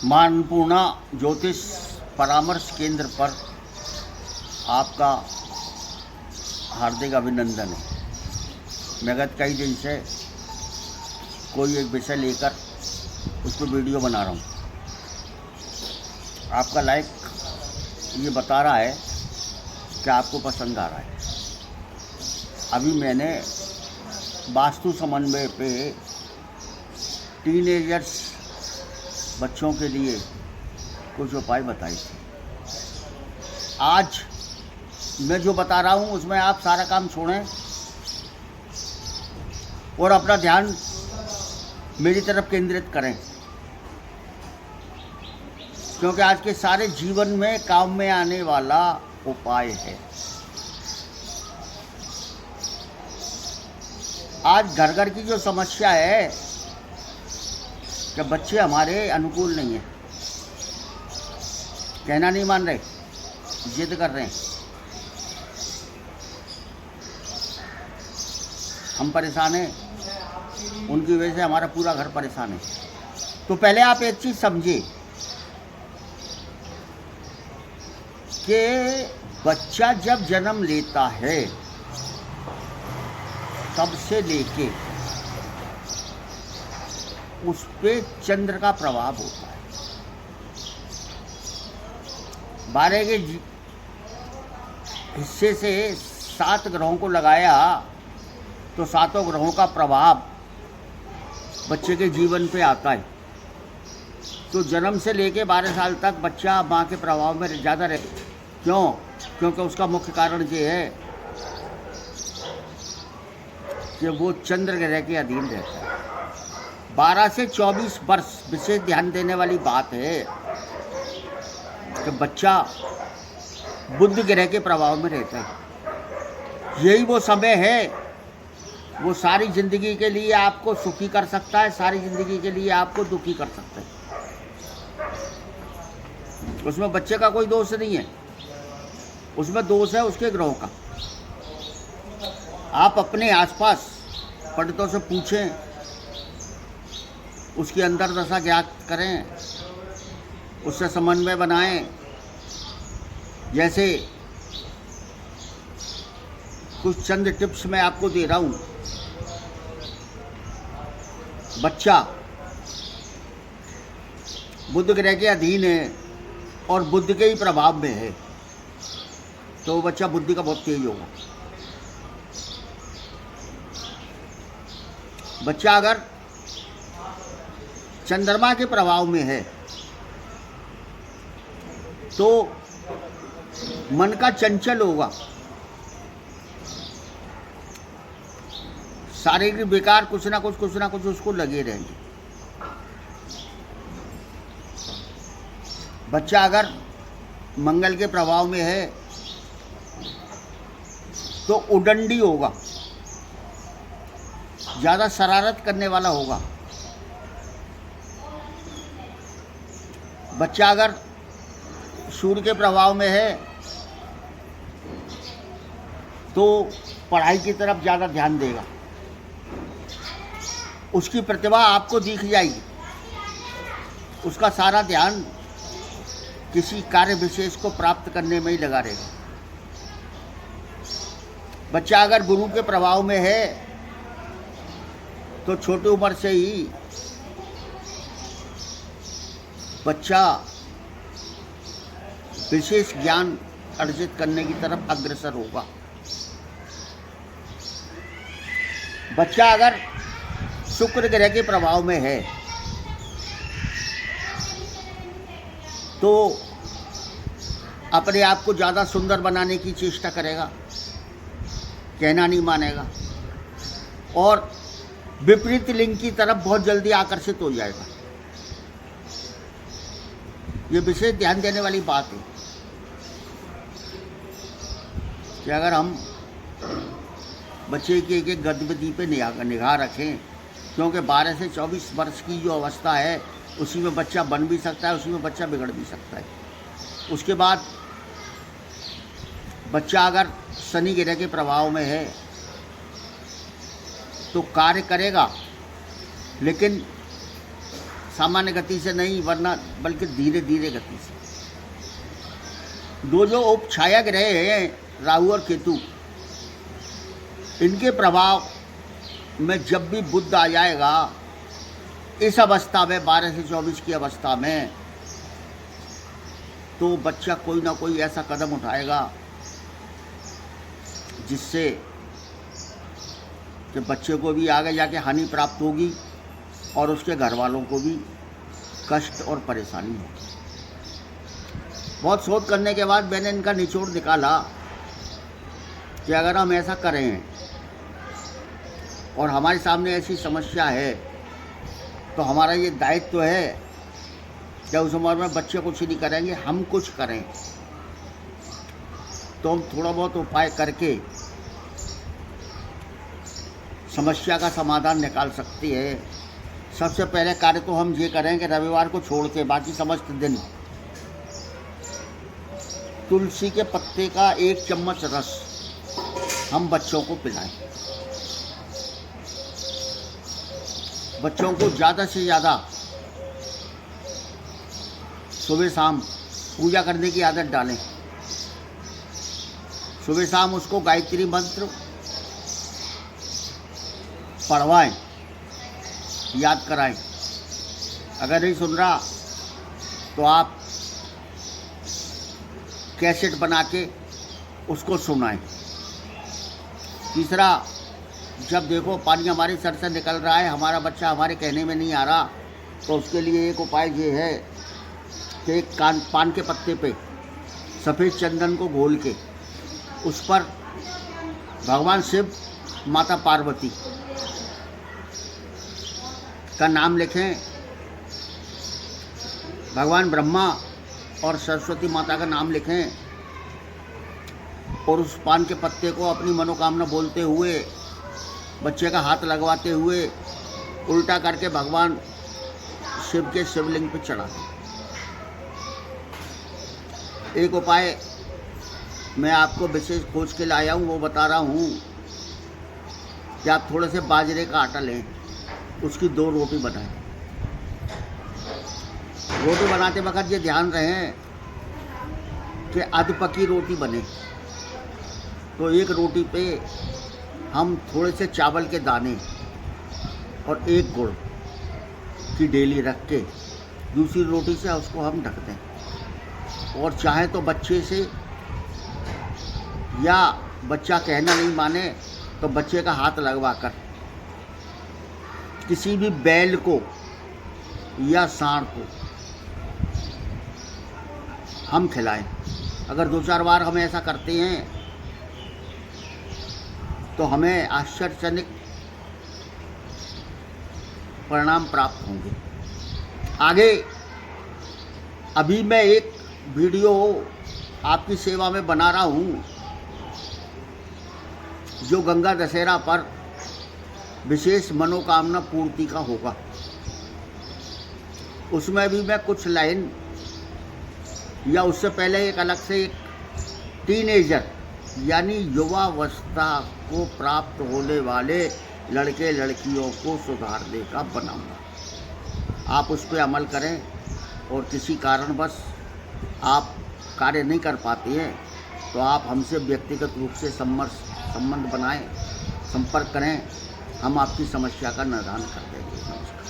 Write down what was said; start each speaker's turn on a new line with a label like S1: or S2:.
S1: मां अन्नपूर्णा ज्योतिष परामर्श केंद्र पर आपका हार्दिक अभिनंदन है। मैं गत कई दिन से कोई एक विषय लेकर उस पर वीडियो बना रहा हूँ। आपका लाइक ये बता रहा है कि आपको पसंद आ रहा है। अभी मैंने वास्तु समन्वय पे टीनेजर्स बच्चों के लिए कुछ उपाय बताए थे। आज मैं जो बता रहा हूँ उसमें आप सारा काम छोड़ें और अपना ध्यान मेरी तरफ केंद्रित करें, क्योंकि आज के सारे जीवन में काम में आने वाला उपाय है। आज घर घर की जो समस्या है कि बच्चे हमारे अनुकूल नहीं हैं, कहना नहीं मान रहे, जिद कर रहे हैं, हम परेशान हैं, उनकी वजह से हमारा पूरा घर परेशान है। तो पहले आप एक चीज़ समझिए कि बच्चा जब जन्म लेता है तब से लेके उस पे चंद्र का प्रभाव होता है। 12 के हिस्से से 7 ग्रहों को लगाया तो 7 ग्रहों का प्रभाव बच्चे के जीवन पे आता है। तो जन्म से लेके 12 साल तक बच्चा माँ के प्रभाव में ज़्यादा रहे। क्यों? क्योंकि उसका मुख्य कारण ये है कि वो चंद्र ग्रह के अधीन रहता है। 12 से 24 वर्ष विशेष ध्यान देने वाली बात है कि बच्चा बुध ग्रह के प्रभाव में रहता है। यही वो समय है, वो सारी ज़िंदगी के लिए आपको सुखी कर सकता है, सारी ज़िंदगी के लिए आपको दुखी कर सकता है। उसमें बच्चे का कोई दोष नहीं है, उसमें दोष है उसके ग्रहों का। आप अपने आसपास पंडितों से पूछें, उसकी अंतर्दशा ज्ञात करें, उससे समन्वय बनाएं। जैसे कुछ चंद टिप्स मैं आपको दे रहा हूँ। बच्चा बुध ग्रह के अधीन है और बुध के ही प्रभाव में है, तो बच्चा बुद्धि का बहुत तेज होगा। बच्चा अगर चंद्रमा के प्रभाव में है तो मन का चंचल होगा, शारीरिक विकार कुछ ना कुछ उसको लगे रहेंगे। बच्चा अगर मंगल के प्रभाव में है तो उडंडी होगा, ज़्यादा शरारत करने वाला होगा। बच्चा अगर सूर्य के प्रभाव में है तो पढ़ाई की तरफ ज़्यादा ध्यान देगा, उसकी प्रतिभा आपको दिख जाएगी, उसका सारा ध्यान किसी कार्य विशेष को प्राप्त करने में ही लगा रहेगा। बच्चा अगर गुरु के प्रभाव में है तो छोटी उम्र से ही बच्चा विशेष ज्ञान अर्जित करने की तरफ अग्रसर होगा। बच्चा अगर शुक्र ग्रह के प्रभाव में है तो अपने आप को ज़्यादा सुंदर बनाने की चेष्टा करेगा, कहना नहीं मानेगा और विपरीत लिंग की तरफ बहुत जल्दी आकर्षित हो जाएगा। ये विशेष ध्यान देने वाली बात है कि अगर हम बच्चे की एक गतिविधि पे निगाह रखें, क्योंकि 12 से 24 वर्ष की जो अवस्था है उसी में बच्चा बन भी सकता है, उसी में बच्चा बिगड़ भी सकता है। उसके बाद बच्चा अगर शनि ग्रह के प्रभाव में है तो कार्य करेगा, लेकिन सामान्य गति से नहीं, वरना बल्कि धीरे धीरे गति से। दो जो उपछाया ग्रह हैं राहु और केतु, इनके प्रभाव में जब भी बुध आ जाएगा इस अवस्था में 12 से 24 की अवस्था में, तो बच्चा कोई ना कोई ऐसा कदम उठाएगा जिससे कि बच्चे को भी आगे जाके हानि प्राप्त होगी और उसके घर वालों को भी कष्ट और परेशानी होगी। बहुत शोध करने के बाद मैंने इनका निचोड़ निकाला कि अगर हम ऐसा करें और हमारे सामने ऐसी समस्या है तो हमारा ये दायित्व है कि उस उम्र में बच्चे कुछ नहीं करेंगे, हम कुछ करें। तो हम थोड़ा बहुत उपाय करके समस्या का समाधान निकाल सकते हैं। सबसे पहले कार्य तो हम ये करें कि रविवार को छोड़ के बाकी समस्त दिन तुलसी के पत्ते का 1 चम्मच रस हम बच्चों को पिलाएं। बच्चों को ज़्यादा से ज़्यादा सुबह शाम पूजा करने की आदत डालें। सुबह शाम उसको गायत्री मंत्र पढ़वाएं, याद कराएं। अगर नहीं सुन रहा तो आप कैसेट बना के उसको सुनाएं। तीसरा, जब देखो पानी हमारे सर से निकल रहा है, हमारा बच्चा हमारे कहने में नहीं आ रहा, तो उसके लिए एक उपाय ये है कि एक पान के पत्ते पे सफ़ेद चंदन को घोल के उस पर भगवान शिव, माता पार्वती का नाम लिखें, भगवान ब्रह्मा और सरस्वती माता का नाम लिखें और उस पान के पत्ते को अपनी मनोकामना बोलते हुए, बच्चे का हाथ लगवाते हुए उल्टा करके भगवान शिव के शिवलिंग पर चढ़ा दें। एक उपाय मैं आपको विशेष खोज के लाया हूँ, वो बता रहा हूँ कि आप थोड़े से बाजरे का आटा लें, उसकी 2 रोटी बनाएं। रोटी बनाते वक्त ये ध्यान रहे कि अध पकी रोटी बने। तो एक रोटी पे हम थोड़े से चावल के दाने और 1 गुड़ की डेली रख के दूसरी रोटी से उसको हम ढक दें। और चाहे तो बच्चे से, या बच्चा कहना नहीं माने तो बच्चे का हाथ लगवा कर किसी भी बैल को या सांड को हम खिलाएं। अगर 2-4 बार हम ऐसा करते हैं तो हमें आश्चर्यजनक परिणाम प्राप्त होंगे। आगे अभी मैं एक वीडियो आपकी सेवा में बना रहा हूँ जो गंगा दशहरा पर विशेष मनोकामना पूर्ति का होगा। उसमें भी मैं कुछ लाइन, या उससे पहले एक अलग से एक टीनेजर यानी युवावस्था को प्राप्त होने वाले लड़के लड़कियों को सुधारने का बनाऊंगा। आप उस पर अमल करें और किसी कारणवश आप कार्य नहीं कर पाते हैं तो आप हमसे व्यक्तिगत रूप से संबंध बनाएं, संपर्क करें, हम आपकी समस्या का निदान कर देंगे। नमस्कार।